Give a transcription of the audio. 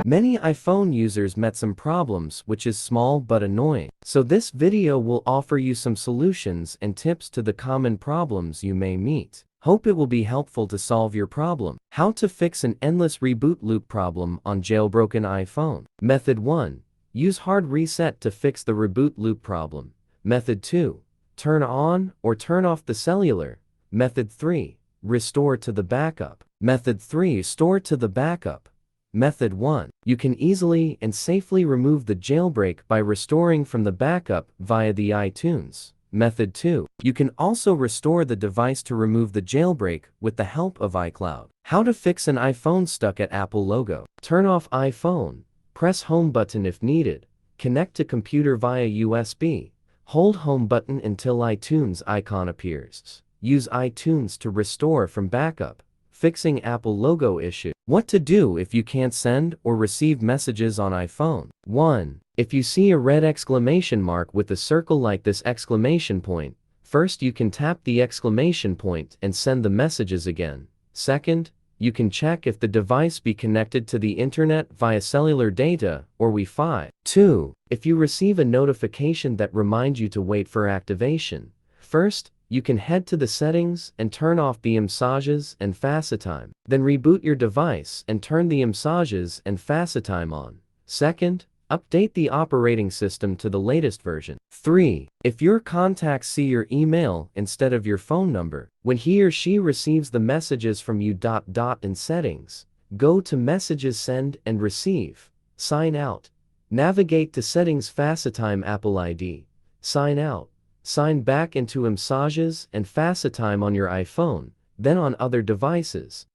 Many iPhone users met some problems, which is small but annoying. So this video will offer you some solutions and tips to the common problems you may meet. Hope it will be helpful to solve your problem. How to fix an endless reboot loop problem on jailbroken iPhone. Method 1. Use hard reset to fix the reboot loop problem. Method 2. Turn on or turn off the cellular. Method 3. Restore to the backup. Method 3. Store to the backup. Method 1. You can easily and safely remove the jailbreak by restoring from the backup via the iTunes. Method 2. You can also restore the device to remove the jailbreak with the help of iCloud. How to fix an iPhone stuck at Apple logo. Turn off iPhone. Press home button if needed. Connect to computer via USB. Hold home button until iTunes icon appears. Use iTunes to restore from backup. Fixing Apple logo issue. What to do if you can't send or receive messages on iPhone. 1. If you see a red exclamation mark with a circle like this exclamation point, first you can tap the exclamation point and send the messages again. Second, you can check if the device be connected to the internet via cellular data or Wi-Fi. 2. If you receive a notification that reminds you to wait for activation, first, you can head to the settings and turn off the messages and FaceTime. Then reboot your device and turn the messages and FaceTime on. Second, update the operating system to the latest version. 3. If your contacts see your email instead of your phone number, when he or she receives the messages from you. In settings, go to Messages Send and Receive. Sign out. Navigate to Settings FaceTime Apple ID. Sign out. Sign back into messages and FaceTime on your iPhone, then on other devices.